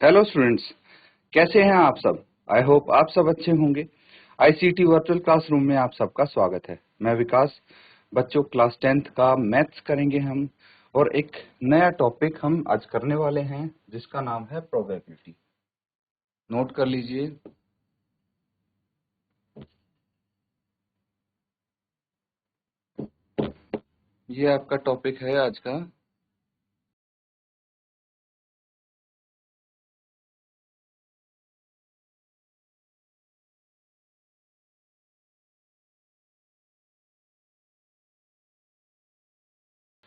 Hello students, कैसे हैं आप सब। आई होप आप सब अच्छे होंगे। आईसीटी वर्चुअल क्लासरूम में आप सबका स्वागत है। मैं विकास। बच्चों, क्लास 10th का मैथ्स करेंगे हम, और एक नया टॉपिक हम आज करने वाले हैं जिसका नाम है प्रोबेबिलिटी। नोट कर लीजिए। ये आपका टॉपिक है आज का।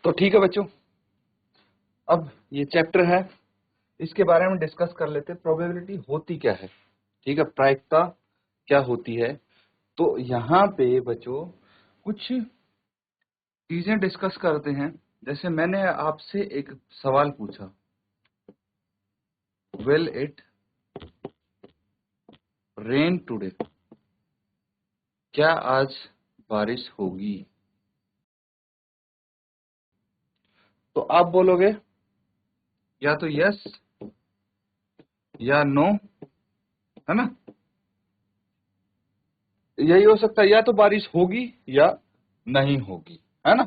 तो ठीक है बच्चों, अब ये चैप्टर है, इसके बारे में डिस्कस कर लेते हैं। प्रोबेबिलिटी होती क्या है, ठीक है, प्रायिकता क्या होती है। तो यहाँ पे बच्चों कुछ चीजें डिस्कस करते हैं। जैसे मैंने आपसे एक सवाल पूछा, विल इट रेन टुडे, क्या आज बारिश होगी। तो आप बोलोगे या तो यस या नो, है ना। यही हो सकता है, या तो बारिश होगी या नहीं होगी, है ना।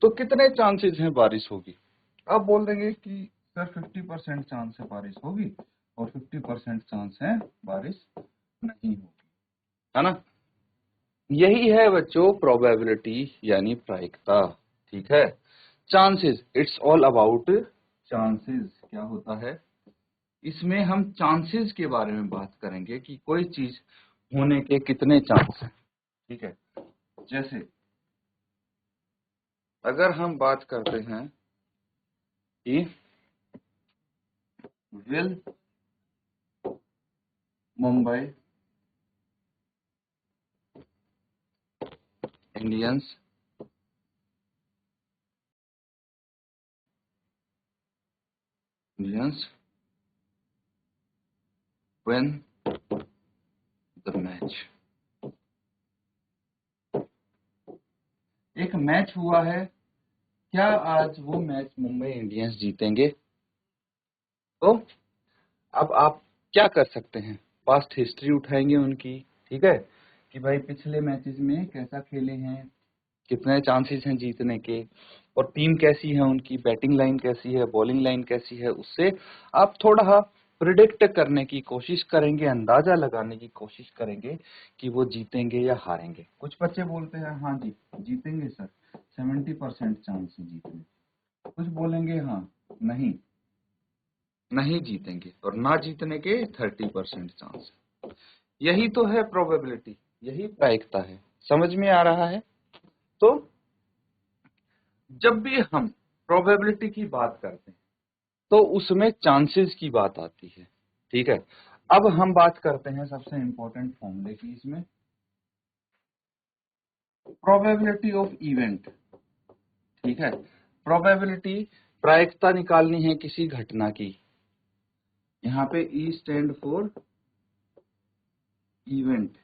तो कितने चांसेस हैं बारिश होगी। आप बोल देंगे कि सर 50% चांस है बारिश होगी और 50% चांस है बारिश नहीं होगी, है ना। यही है बच्चों प्रोबेबिलिटी यानी प्रायिकता, ठीक है। Chances, it's all about chances. क्या होता है, इसमें हम चांसेस के बारे में बात करेंगे कि कोई चीज होने के कितने चांस हैं, ठीक है। जैसे अगर हम बात करते हैं कि will Mumbai Indians Indians win the match. एक मैच हुआ है, क्या आज वो मैच मुंबई इंडियंस जीतेंगे। तो अब आप क्या कर सकते हैं, पास्ट हिस्ट्री उठाएंगे उनकी, ठीक है, कि भाई पिछले मैचेस में कैसा खेले हैं, कितने चांसेस हैं जीतने के, और टीम कैसी है उनकी, बैटिंग लाइन कैसी है, बॉलिंग लाइन कैसी है। उससे आप थोड़ा प्रिडिक्ट करने की कोशिश करेंगे, अंदाजा लगाने की कोशिश करेंगे कि वो जीतेंगे या हारेंगे। कुछ बच्चे बोलते हैं हाँ जी जीतेंगे सर, 70% चांस है जीतने। कुछ बोलेंगे हाँ नहीं, नहीं जीतेंगे, और ना जीतने के 30% चांस है। यही तो है प्रोबेबिलिटी, यही प्रायिकता है। समझ में आ रहा है। तो जब भी हम प्रोबेबिलिटी की बात करते हैं तो उसमें चांसेस की बात आती है, ठीक है। अब हम बात करते हैं सबसे इंपॉर्टेंट फॉर्मूले की इसमें, प्रोबेबिलिटी ऑफ इवेंट, ठीक है। प्रोबेबिलिटी, प्रायिकता निकालनी है किसी घटना की। यहाँ पे ई स्टैंड फॉर इवेंट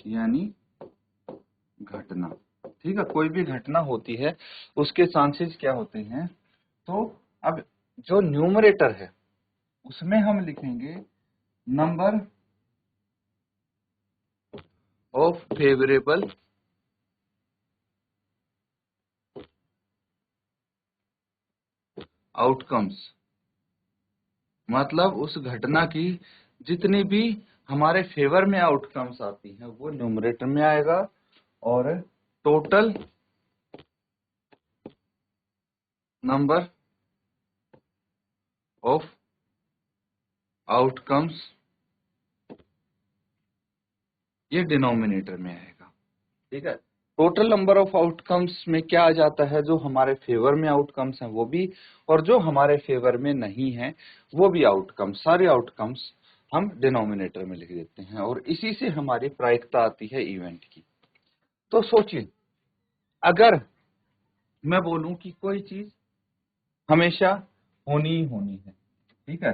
यानी घटना, ठीक है। कोई भी घटना होती है उसके चांसेस क्या होते हैं। तो अब जो न्यूमरेटर है उसमें हम लिखेंगे नंबर ऑफ फेवरेबल आउटकम्स, मतलब उस घटना की जितनी भी हमारे फेवर में आउटकम्स आती हैं वो न्यूमरेटर में आएगा, और टोटल नंबर ऑफ आउटकम्स ये डिनोमिनेटर में आएगा, ठीक है। टोटल नंबर ऑफ आउटकम्स में क्या आ जाता है, जो हमारे फेवर में आउटकम्स हैं वो भी, और जो हमारे फेवर में नहीं है वो भी आउटकम्स, सारे आउटकम्स हम डिनोमिनेटर में लिख देते हैं, और इसी से हमारी प्रायिकता आती है इवेंट की। तो सोचिए, अगर मैं बोलूं कि कोई चीज हमेशा होनी ही होनी है, ठीक है,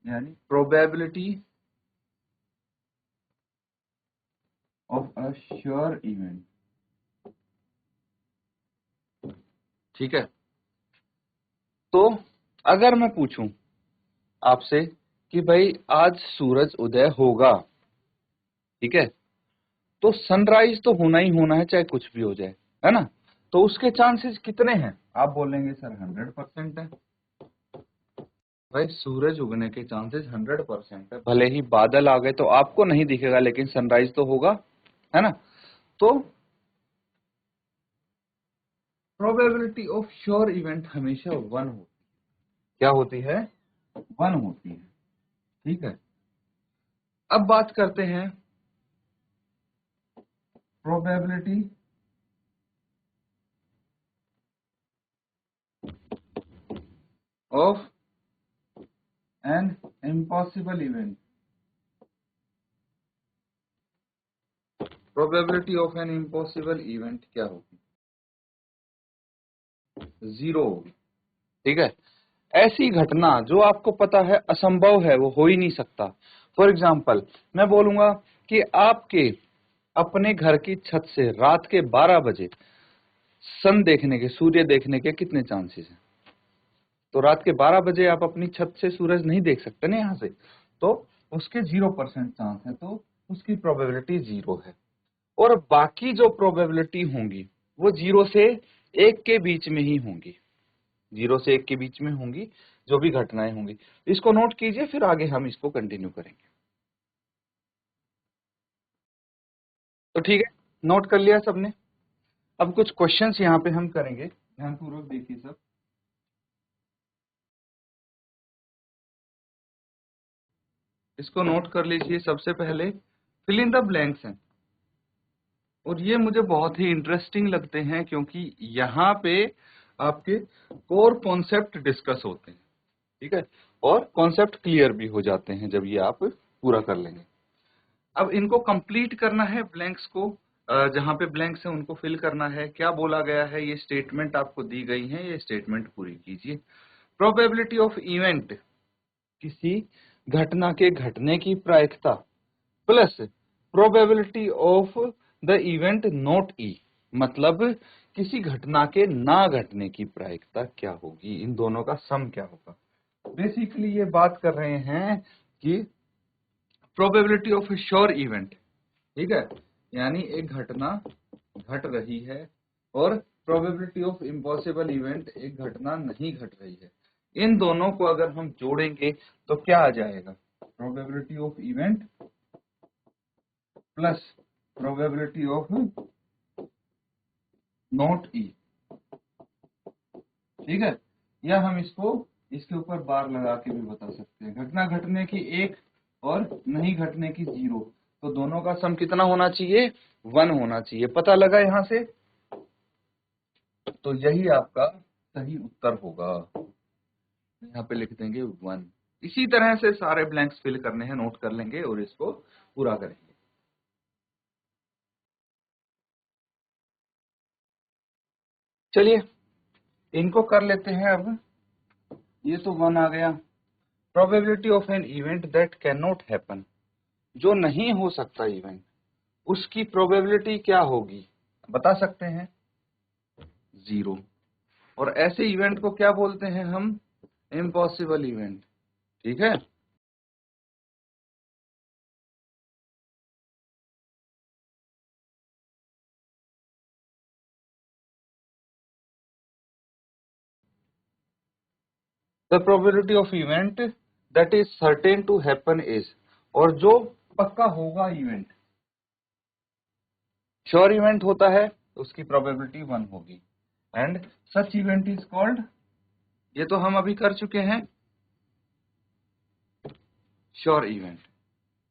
यानी probability of a sure event, ठीक है। तो अगर मैं पूछूं आपसे कि भाई आज सूरज उदय होगा, ठीक है, तो सनराइज तो होना ही होना है, चाहे कुछ भी हो जाए, है ना। तो उसके चांसेस कितने हैं? आप बोलेंगे सर 100% है। भाई सूरज उगने के चांसेस 100% है, भले ही बादल आ गए तो आपको नहीं दिखेगा, लेकिन सनराइज तो होगा, है ना। तो प्रोबेबिलिटी ऑफ श्योर इवेंट हमेशा 1 होती है। क्या होती है? 1 होती है, ठीक है। अब बात करते हैं probability of an impossible event. Probability of an impossible event क्या होगी? 0 होगी, ठीक है। ऐसी घटना जो आपको पता है असंभव है, वो हो ही नहीं सकता। फॉर एग्जाम्पल मैं बोलूंगा कि आपके अपने घर की छत से रात के 12 बजे सन देखने के, सूर्य देखने के कितने चांसेस हैं? तो रात के 12 बजे आप अपनी छत से सूरज नहीं देख सकते ना यहाँ से, तो उसके 0% चांस है, तो उसकी प्रोबेबिलिटी 0 है। और बाकी जो प्रोबेबिलिटी होंगी वो 0 से 1 के बीच में ही होंगी, 0 से 1 के बीच में होंगी जो भी घटनाएं होंगी। इसको नोट कीजिए, फिर आगे हम इसको कंटिन्यू करेंगे। तो ठीक है, नोट कर लिया सबने। अब कुछ क्वेश्चंस यहाँ पे हम करेंगे, ध्यानपूर्वक देखिए सब। इसको नोट कर लीजिए। सबसे पहले फिल इन द ब्लैंक्स हैं, और ये मुझे बहुत ही इंटरेस्टिंग लगते हैं क्योंकि यहाँ पे आपके कोर कॉन्सेप्ट डिस्कस होते हैं, ठीक है, और कॉन्सेप्ट क्लियर भी हो जाते हैं जब ये आप पूरा कर लेंगे। अब इनको कंप्लीट करना है, ब्लैंक्स को, जहां पे ब्लैंक्स है उनको फिल करना है। क्या बोला गया है, ये स्टेटमेंट आपको दी गई है, ये स्टेटमेंट पूरी कीजिए। प्रोबेबिलिटी ऑफ इवेंट, किसी घटना के घटने की प्रायिकता, plus probability of the event not E, मतलब किसी घटना के ना घटने की प्रायिकता क्या होगी, इन दोनों का सम क्या होगा। बेसिकली ये बात कर रहे हैं कि प्रोबेबिलिटी ऑफ श्योर इवेंट, ठीक है, यानी एक घटना घट रही है, और प्रोबेबिलिटी ऑफ इम्पॉसिबल इवेंट, एक घटना नहीं घट रही है। इन दोनों को अगर हम जोड़ेंगे तो क्या आ जाएगा? Probability of event plus probability of not E, ठीक है। या हम इसको इसके ऊपर बार लगा के भी बता सकते हैं, घटना घटने की 1 और नहीं घटने की 0, तो दोनों का सम कितना होना चाहिए? 1 होना चाहिए। पता लगा यहाँ से? तो यही आपका सही उत्तर होगा। यहाँ पे लिख देंगे 1। इसी तरह से सारे ब्लैंक्स फिल करने हैं, नोट कर लेंगे और इसको पूरा करेंगे। चलिए इनको कर लेते हैं। अब ये तो 1 आ गया। Probability of an event that can not happen, जो नहीं हो सकता इवेंट, उसकी प्रोबेबिलिटी क्या होगी? बता सकते हैं? 0। और ऐसे इवेंट को क्या बोलते हैं हम? इम्पॉसिबल इवेंट, ठीक है। The probability of event that is certain to happen is, और जो पक्का होगा इवेंट, श्योर इवेंट होता है तो उसकी प्रोबेबिलिटी 1 होगी। And such event is called, ये तो हम अभी कर चुके हैं, श्योर इवेंट,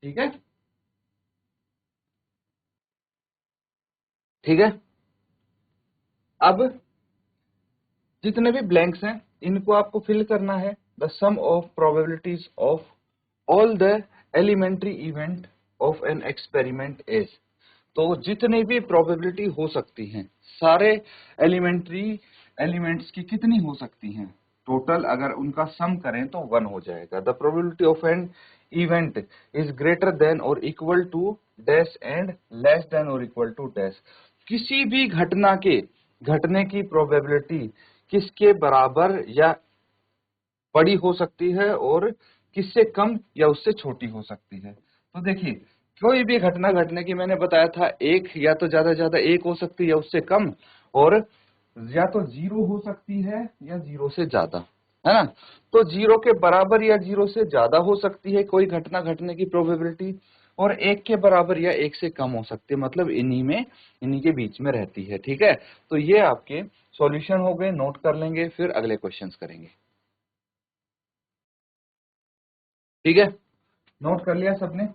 ठीक है। ठीक है, अब जितने भी ब्लैंक्स हैं इनको आपको फिल करना है। The sum of probabilities of all the elementary event of an experiment is, तो जितनी भी प्रोबेबिलिटी हो सकती हैं, सारे एलिमेंट्री एलिमेंट्स की कितनी हो सकती हैं टोटल, अगर उनका सम करें तो 1 हो जाएगा। The probability of an event is greater than और equal to dash and less than और इक्वल टू डैश, किसी भी घटना के घटने की प्रोबेबिलिटी किसके बराबर या बड़ी हो सकती है और किससे कम या उससे छोटी हो सकती है। तो देखिए, कोई भी घटना घटने की मैंने बताया था, एक या तो ज्यादा ज्यादा एक हो सकती है या उससे कम, और या तो 0 हो सकती है या 0 से ज्यादा, है ना। तो 0 के बराबर या 0 से ज्यादा हो सकती है कोई घटना घटने की प्रोबेबिलिटी, और 1 के बराबर या 1 से कम हो सकती है, मतलब इन्हीं के बीच में रहती है। ठीक है, तो ये आपके सॉल्यूशन हो गए, नोट कर लेंगे, फिर अगले क्वेश्चंस करेंगे। ठीक है, नोट कर लिया सबने।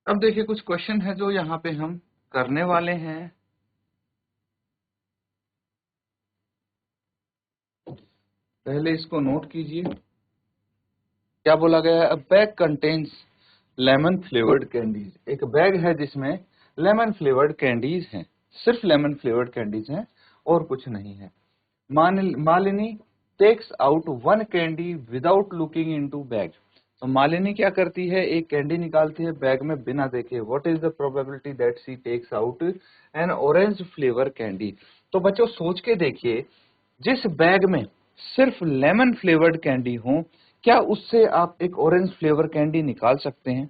अब देखिए, कुछ क्वेश्चन है जो यहाँ पे हम करने वाले हैं। पहले इसको नोट कीजिए। क्या बोला गया है? अ bag contains lemon flavoured candies. एक बैग है जिसमें लेमन फ्लेवर्ड कैंडीज हैं, सिर्फ लेमन फ्लेवर्ड कैंडीज हैं और कुछ नहीं है। Malini takes out one candy without looking into bag. तो मालिनी क्या करती है? एक कैंडी निकालती है बैग में बिना देखे। What is the probability that she takes out an orange flavour candy? तो बच्चों सोच के देखिए, जिस बैग में सिर्फ लेमन फ्लेवर्ड कैंडी हो, क्या उससे आप एक ऑरेंज फ्लेवर कैंडी निकाल सकते हैं?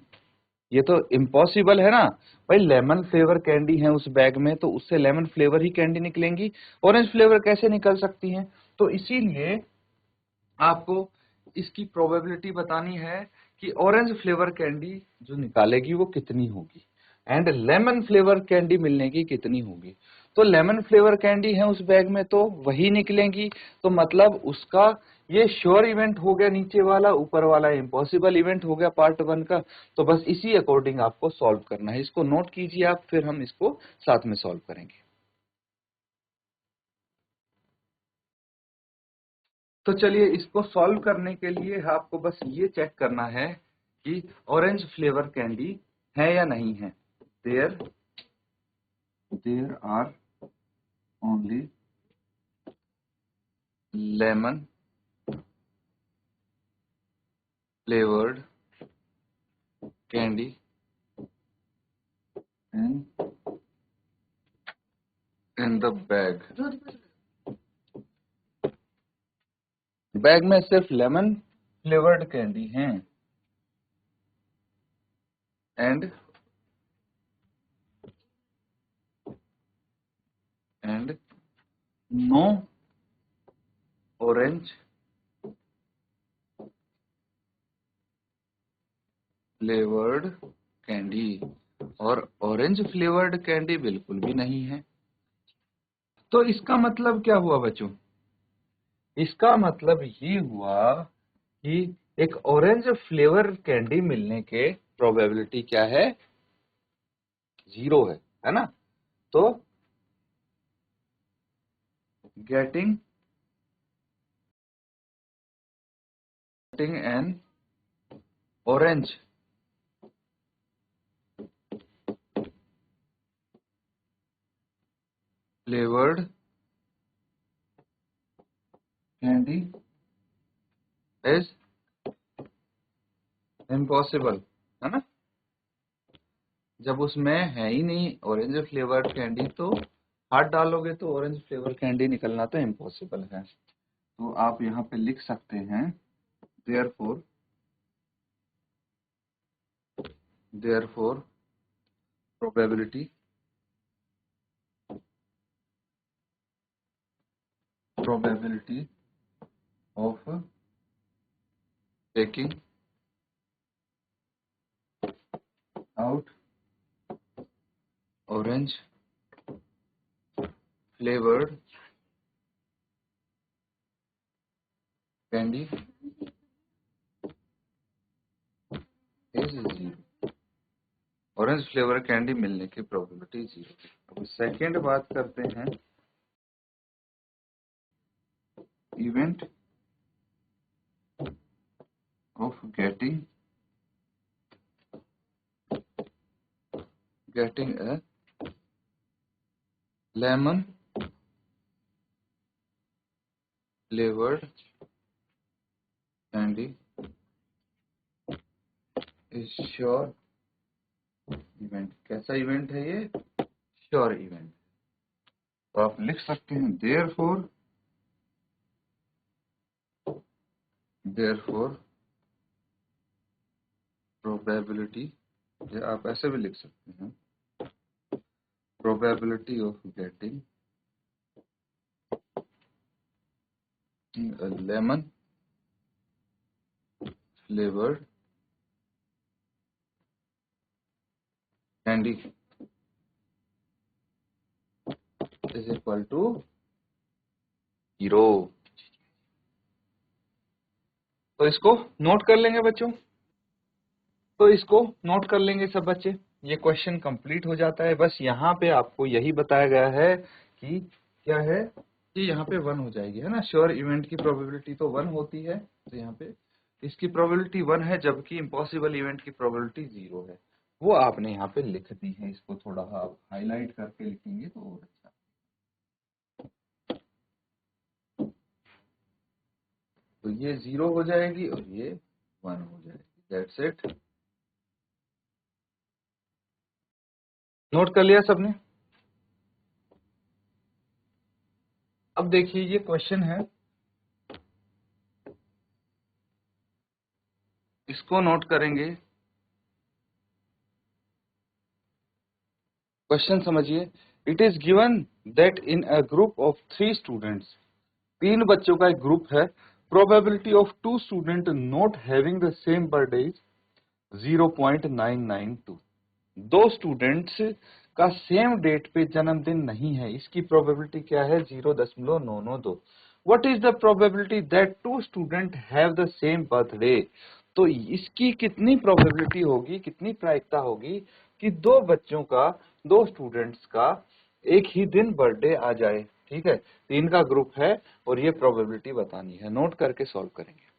ये तो इम्पॉसिबल है ना भाई। लेमन फ्लेवर कैंडी है उस बैग में, तो उससे लेमन फ्लेवर ही कैंडी निकलेंगी, ऑरेंज फ्लेवर कैसे निकल सकती हैं? तो इसीलिए आपको इसकी प्रोबेबिलिटी बतानी है कि ऑरेंज फ्लेवर कैंडी जो निकालेगी वो कितनी होगी, एंड लेमन फ्लेवर कैंडी मिलने की कितनी होगी। तो लेमन फ्लेवर कैंडी है उस बैग में तो वही निकलेंगी, तो मतलब उसका ये श्योर इवेंट हो गया नीचे वाला, ऊपर वाला इम्पॉसिबल इवेंट हो गया पार्ट 1 का। तो बस इसी अकॉर्डिंग आपको सॉल्व करना है। इसको नोट कीजिए आप, फिर हम इसको साथ में सॉल्व करेंगे। तो चलिए, इसको सॉल्व करने के लिए आपको बस ये चेक करना है कि ऑरेंज फ्लेवर कैंडी है या नहीं है। There there are only lemon flavoured candy in in the bag. Bag में सिर्फ लेमन फ्लेवर्ड कैंडी हैं, and and no orange flavoured candy, और ऑरेंज फ्लेवर्ड कैंडी बिल्कुल भी नहीं है। तो इसका मतलब क्या हुआ बच्चों? इसका मतलब ये हुआ कि एक ऑरेंज फ्लेवर कैंडी मिलने के प्रोबेबिलिटी क्या है? 0 है ना। तो getting an orange flavoured candy is impossible, है ना। जब उसमें है ही नहीं ऑरेंज फ्लेवर्ड कैंडी, तो हाथ डालोगे तो ऑरेंज फ्लेवर कैंडी निकलना तो इम्पॉसिबल है। तो आप यहाँ पे लिख सकते हैं, therefore therefore probability probability of taking out orange flavoured candy is 0। Orange flavour candy मिलने की प्रोबेबिलिटी 0। अब सेकेंड बात करते हैं, event of getting a lemon flavoured candy is sure event. कैसा इवेंट है ये? Sure event. तो आप लिख सकते हैं देयरफॉर प्रोबेबिलिटी, या आप ऐसे भी लिख सकते हैं probability of getting lemon flavoured candy is equal to 0। तो इसको नोट कर लेंगे बच्चों, तो इसको नोट कर लेंगे सब बच्चे। ये क्वेश्चन कंप्लीट हो जाता है। बस यहाँ पे आपको यही बताया गया है कि क्या है कि यहाँ पे 1 हो जाएगी, है ना। श्योर इवेंट की प्रोबेबिलिटी तो 1 होती है, तो यहाँ पे इसकी प्रोबेबिलिटी 1 है, जबकि इम्पॉसिबल इवेंट की प्रोबेबिलिटी 0 है। वो आपने यहाँ पे लिख दी है। इसको थोड़ा आप हाईलाइट करके लिखेंगे तो और अच्छा। तो ये 0 हो जाएगी और ये 1 हो जाएगी। That's it. नोट कर लिया सबने? अब देखिए ये क्वेश्चन है, इसको नोट करेंगे। क्वेश्चन समझिए। It is given that in a group of 3 students, 3 बच्चों का एक ग्रुप है। Probability of 2 student not having the same birthday 0.992। 2 students का सेम डेट पे जन्मदिन नहीं है, इसकी प्रोबेबिलिटी क्या है? 0.992। What is the probability that 2 student have the same birthday? तो इसकी कितनी प्रोबेबिलिटी होगी, कितनी प्रायिकता होगी कि 2 बच्चों का, 2 स्टूडेंट्स का एक ही दिन बर्थडे आ जाए। ठीक है, 3 का ग्रुप है और ये प्रोबेबिलिटी बतानी है। नोट करके सॉल्व करेंगे।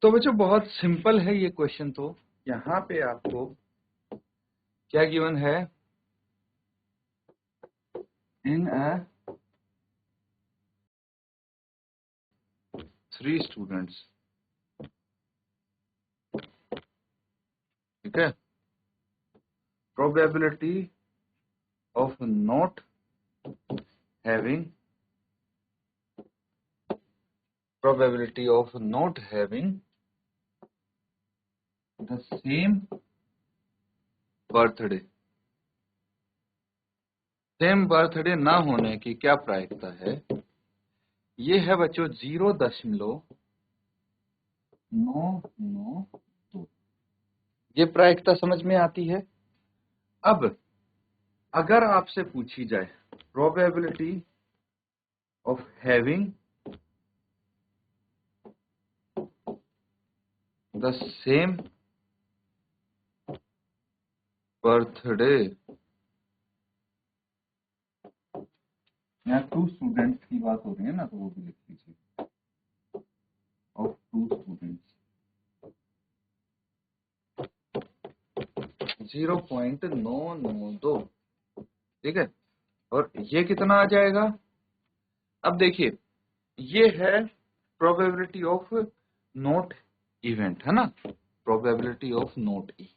तो बच्चों बहुत सिंपल है ये क्वेश्चन। तो यहाँ पे आपको क्या गिवन है? इन अ 3 स्टूडेंट्स, ठीक है, probability of not having, probability of not having the same birthday, same birthday ना होने की क्या प्रायिकता है? ये है बच्चों 0.992। ये प्रायिकता समझ में आती है? अब अगर आपसे पूछी जाए probability of having the same birthday, यहाँ 2 स्टूडेंट्स की बात हो रही है ना, तो वो भी लिख लीजिए। ऑफ 2 स्टूडेंट्स 0.992, ठीक है। और ये कितना आ जाएगा? अब देखिए ये है प्रोबेबिलिटी ऑफ नॉट इवेंट, है ना, प्रोबेबिलिटी ऑफ नॉट ई,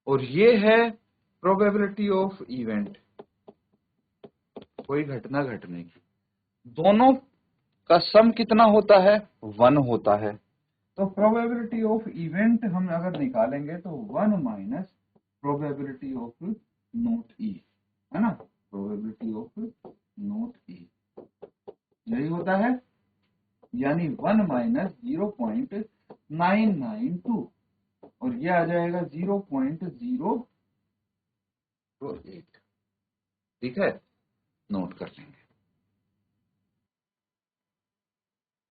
और ये है प्रोबेबिलिटी ऑफ इवेंट, कोई घटना घटने की। दोनों का सम कितना होता है? 1 होता है। तो प्रोबेबिलिटी ऑफ इवेंट हम अगर निकालेंगे तो 1 माइनस प्रोबेबिलिटी ऑफ नॉट ई, है ना, प्रोबेबिलिटी ऑफ नॉट ई, यही होता है। यानी 1 माइनस 0.992 और ये आ जाएगा 0.008। ठीक है, नोट कर लेंगे।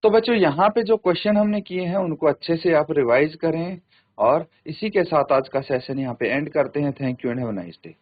तो बच्चों यहाँ पे जो क्वेश्चन हमने किए हैं उनको अच्छे से आप रिवाइज करें, और इसी के साथ आज का सेशन यहाँ पे एंड करते हैं। Thank you and have a nice day.